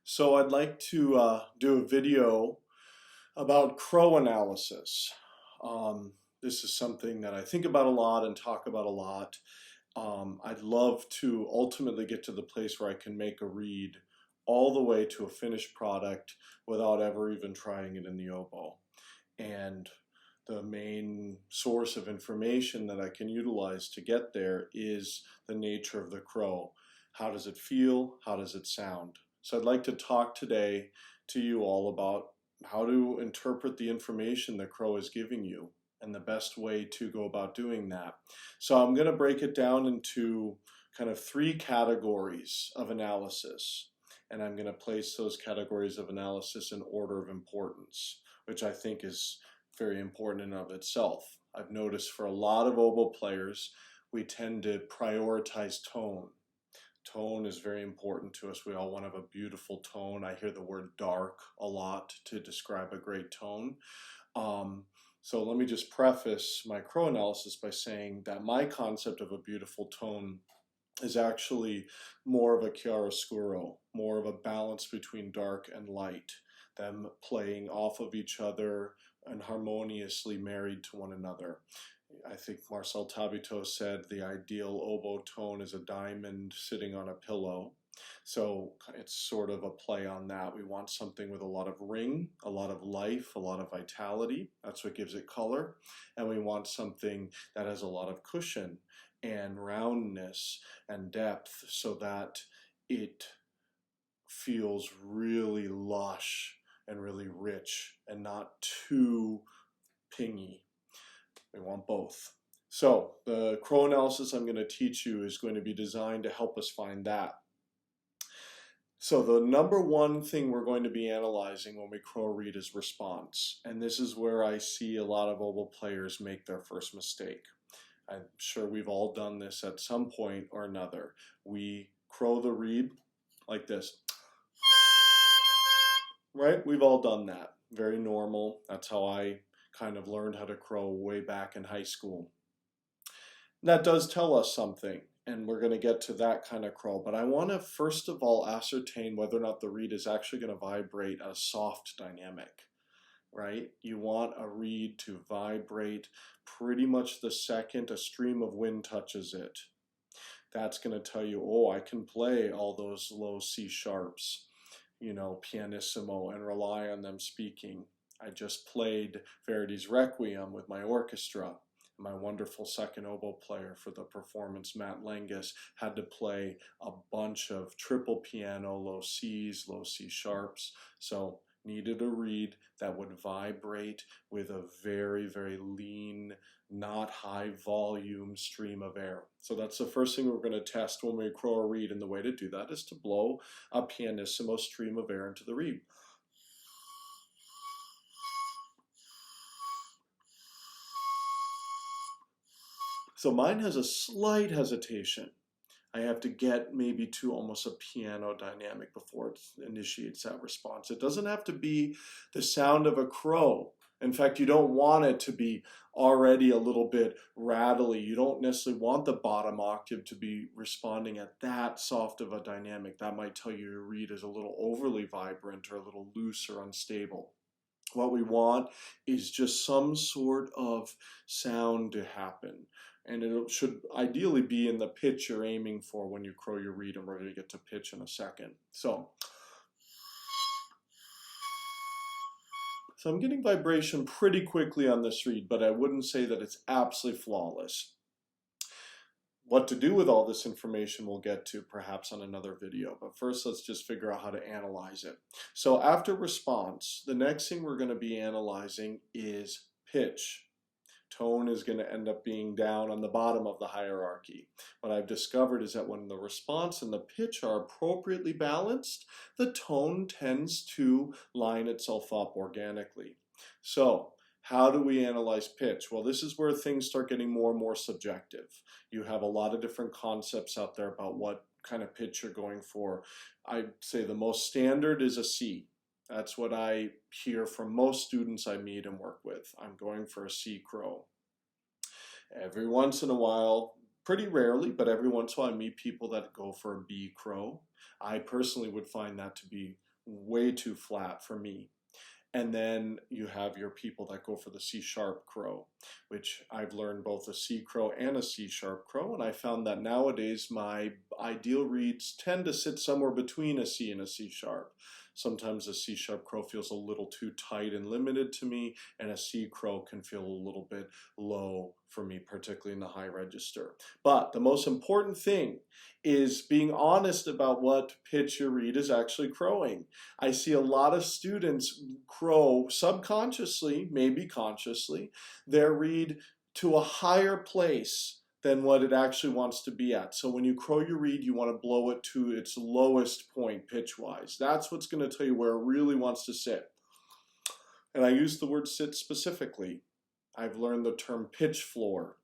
So I'd like to do a video about crow analysis. This is something that I think about a lot and talk about a lot. I'd love to ultimately get to the place where I can make a reed all the way to a finished product without ever even trying it in the oboe. And the main source of information that I can utilize to get there is the nature of the crow. How does it feel? How does it sound? So I'd like to talk today to you all about how to interpret the information the crow is giving you and the best way to go about doing that. So I'm going to break it down into kind of three categories of analysis, and I'm going to place those categories of analysis in order of importance, which I think is very important in and of itself. I've noticed for a lot of oboe players, we tend to prioritize tone. Tone is very important to us. We all want to have a beautiful tone. I hear the word dark a lot to describe a great tone. So let me just preface my crow analysis by saying that my concept of a beautiful tone is actually more of a chiaroscuro, more of a balance between dark and light, them playing off of each other and harmoniously married to one another. I think Marcel Tabito said the ideal oboe tone is a diamond sitting on a pillow. So it's sort of a play on that. We want something with a lot of ring, a lot of life, a lot of vitality. That's what gives it color. And we want something that has a lot of cushion and roundness and depth so that it feels really lush and really rich and not too pingy. We want both. So the crow analysis I'm going to teach you is going to be designed to help us find that. So the number one thing we're going to be analyzing when we crow read is response. And this is where I see a lot of oboe players make their first mistake. I'm sure we've all done this at some point or another. We crow the reed like this. Right? We've all done that. Very normal. That's how I kind of learned how to crow way back in high school. That does tell us something, and we're going to get to that kind of crow. But I want to first of all ascertain whether or not the reed is actually going to vibrate a soft dynamic. Right? You want a reed to vibrate pretty much the second a stream of wind touches it. That's going to tell you, oh, I can play all those low C sharps, pianissimo, and rely on them speaking. I just played Verdi's Requiem with my orchestra. My wonderful second oboe player for the performance, Matt Lengus, had to play a bunch of triple piano, low Cs, low C sharps. So needed a reed that would vibrate with a very, very lean, not high volume stream of air. So that's the first thing we're going to test when we crow a reed, and the way to do that is to blow a pianissimo stream of air into the reed. So mine has a slight hesitation. I have to get maybe to almost a piano dynamic before it initiates that response. It doesn't have to be the sound of a crow. In fact, you don't want it to be already a little bit rattly. You don't necessarily want the bottom octave to be responding at that soft of a dynamic. That might tell you your reed is a little overly vibrant or a little loose or unstable. What we want is just some sort of sound to happen. And it should ideally be in the pitch you're aiming for when you crow your reed, and we're going to get to pitch in a second. So I'm getting vibration pretty quickly on this reed, but I wouldn't say that it's absolutely flawless. What to do with all this information we'll get to perhaps on another video, but first let's just figure out how to analyze it. So after response, the next thing we're going to be analyzing is pitch. Tone is going to end up being down on the bottom of the hierarchy. What I've discovered is that when the response and the pitch are appropriately balanced, the tone tends to line itself up organically. So how do we analyze pitch? Well, this is where things start getting more and more subjective. You have a lot of different concepts out there about what kind of pitch you're going for. I'd say the most standard is a C. That's what I hear from most students I meet and work with. I'm going for a C crow. Every once in a while, pretty rarely, but every once in a while I meet people that go for a B crow. I personally would find that to be way too flat for me. And then you have your people that go for the C sharp crow, which I've learned both a C crow and a C sharp crow. And I found that nowadays my ideal reeds tend to sit somewhere between a C and a C sharp. Sometimes a C sharp crow feels a little too tight and limited to me, and a C crow can feel a little bit low for me, particularly in the high register. But the most important thing is being honest about what pitch your reed is actually crowing. I see a lot of students crow subconsciously, maybe consciously, their reed to a higher place than what it actually wants to be at. So when you crow your reed, you want to blow it to its lowest point pitch-wise. That's what's going to tell you where it really wants to sit. And I use the word sit specifically. I've learned the term pitch floor.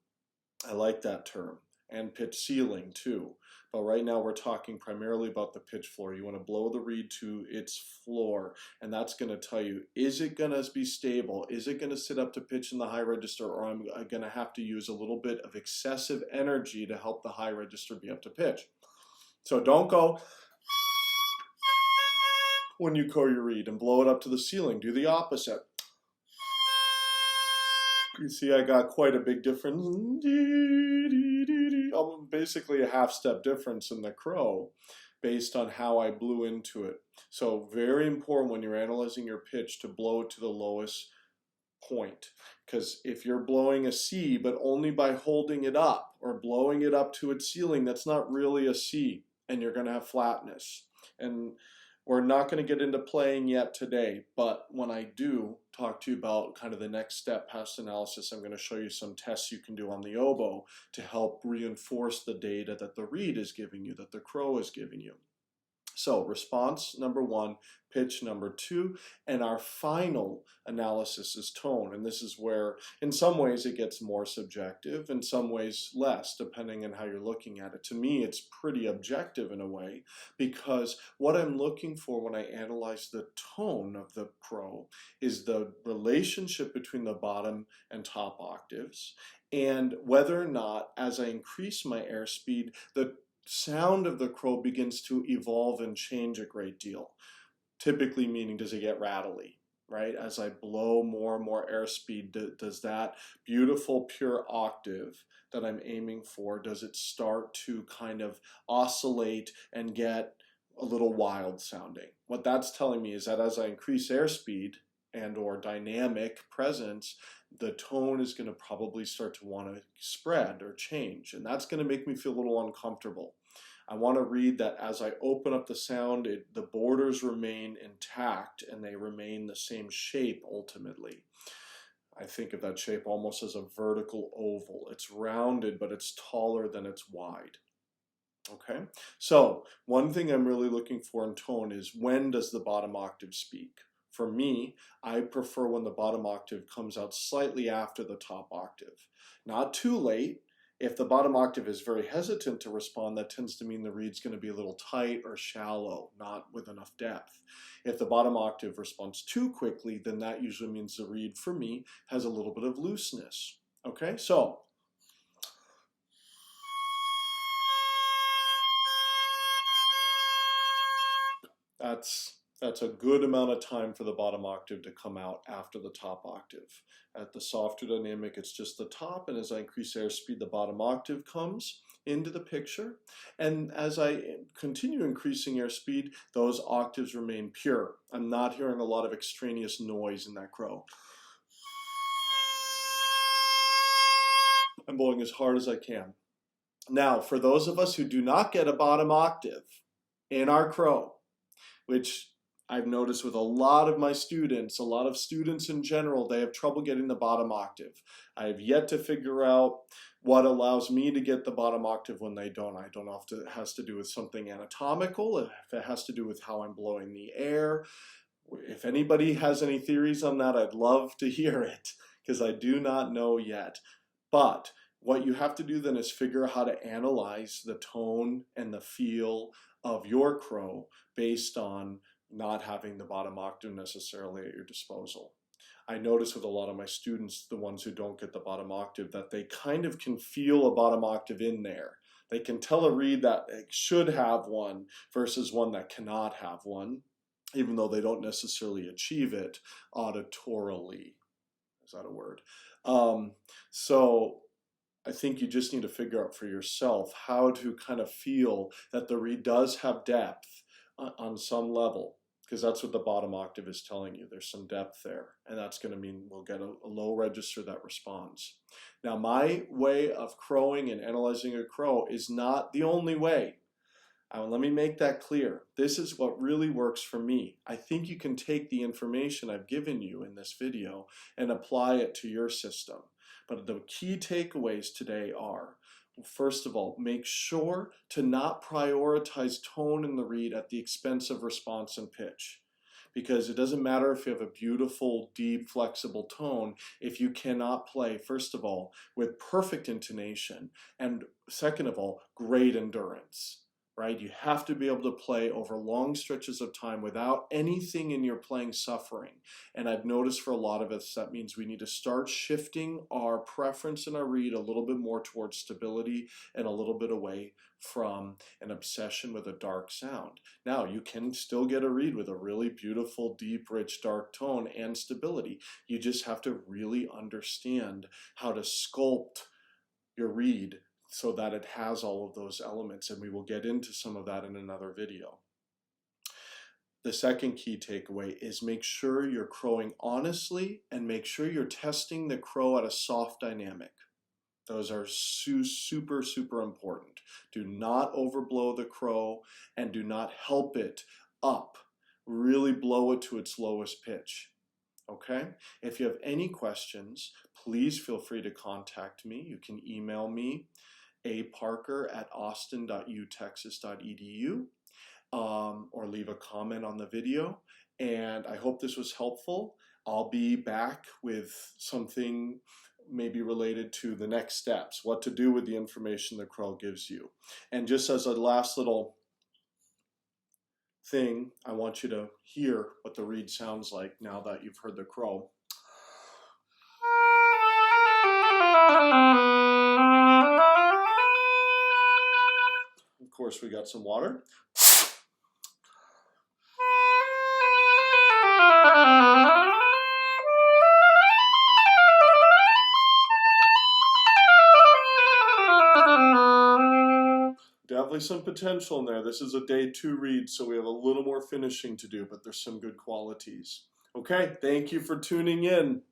I like that term. And pitch ceiling too. But right now we're talking primarily about the pitch floor. You want to blow the reed to its floor, and that's going to tell you, is it going to be stable? Is it going to sit up to pitch in the high register, or am I going to have to use a little bit of excessive energy to help the high register be up to pitch? So don't go when you crow your reed and blow it up to the ceiling. Do the opposite. You see, I got quite a big difference. Basically a half step difference in the crow based on how I blew into it. So very important when you're analyzing your pitch to blow it to the lowest point. Because if you're blowing a C but only by holding it up or blowing it up to its ceiling, that's not really a C, and you're going to have flatness. And we're not going to get into playing yet today, but when I do talk to you about kind of the next step past analysis, I'm going to show you some tests you can do on the oboe to help reinforce the data that the reed is giving you, that the crow is giving you. So response number 1, pitch number 2, and our final analysis is tone. And this is where in some ways it gets more subjective, in some ways less, depending on how you're looking at it. To me, it's pretty objective in a way, because what I'm looking for when I analyze the tone of the crow is the relationship between the bottom and top octaves, and whether or not, as I increase my airspeed, the sound of the crow begins to evolve and change a great deal. Typically meaning, does it get rattly, right? As I blow more and more airspeed, does that beautiful pure octave that I'm aiming for, does it start to kind of oscillate and get a little wild sounding? What that's telling me is that as I increase airspeed and or dynamic presence, the tone is going to probably start to want to spread or change, and that's going to make me feel a little uncomfortable. I want to read that as I open up the sound, the borders remain intact and they remain the same shape ultimately. I think of that shape almost as a vertical oval. It's rounded, but it's taller than it's wide. Okay, so one thing I'm really looking for in tone is, when does the bottom octave speak? For me, I prefer when the bottom octave comes out slightly after the top octave. Not too late. If the bottom octave is very hesitant to respond, that tends to mean the reed's going to be a little tight or shallow, not with enough depth. If the bottom octave responds too quickly, then that usually means the reed, for me, has a little bit of looseness. Okay, so that's a good amount of time for the bottom octave to come out after the top octave. At the softer dynamic, it's just the top, and as I increase airspeed, the bottom octave comes into the picture. And as I continue increasing airspeed, those octaves remain pure. I'm not hearing a lot of extraneous noise in that crow. I'm blowing as hard as I can. Now, for those of us who do not get a bottom octave in our crow, which I've noticed with a lot of my students, a lot of students in general, they have trouble getting the bottom octave. I have yet to figure out what allows me to get the bottom octave when they don't. I don't know if it has to do with something anatomical, if it has to do with how I'm blowing the air. If anybody has any theories on that, I'd love to hear it, because I do not know yet. But what you have to do then is figure out how to analyze the tone and the feel of your crow based on not having the bottom octave necessarily at your disposal. I notice with a lot of my students, the ones who don't get the bottom octave, that they kind of can feel a bottom octave in there. They can tell a reed that it should have one versus one that cannot have one. even though they don't necessarily achieve it auditorily. Is that a word? So I think you just need to figure out for yourself how to kind of feel that the reed does have depth on some level, because that's what the bottom octave is telling you. There's some depth there, and that's going to mean we'll get a low register that responds. Now, my way of crowing and analyzing a crow is not the only way. Let me make that clear. This is what really works for me. I think you can take the information I've given you in this video and apply it to your system. But the key takeaways today are, first of all, make sure to not prioritize tone in the reed at the expense of response and pitch. Because it doesn't matter if you have a beautiful, deep, flexible tone if you cannot play, first of all, with perfect intonation, and second of all, great endurance. Right? You have to be able to play over long stretches of time without anything in your playing suffering. And I've noticed for a lot of us, that means we need to start shifting our preference in our reed a little bit more towards stability and a little bit away from an obsession with a dark sound. Now, you can still get a reed with a really beautiful, deep, rich, dark tone and stability. You just have to really understand how to sculpt your reed so that it has all of those elements, and we will get into some of that in another video. The second key takeaway is make sure you're crowing honestly and make sure you're testing the crow at a soft dynamic. Those are super, super important. Do not overblow the crow and do not help it up. Really blow it to its lowest pitch. Okay? If you have any questions, please feel free to contact me. You can email me aparker@austin.utexas.edu, or leave a comment on the video. And I hope this was helpful. I'll be back with something maybe related to the next steps, what to do with the information the crow gives you. And just as a last little thing, I want you to hear what the reed sounds like now that you've heard the crow. Of course, we got some water. Definitely some potential in there. This is a day 2 read, so we have a little more finishing to do, but there's some good qualities. Okay, thank you for tuning in.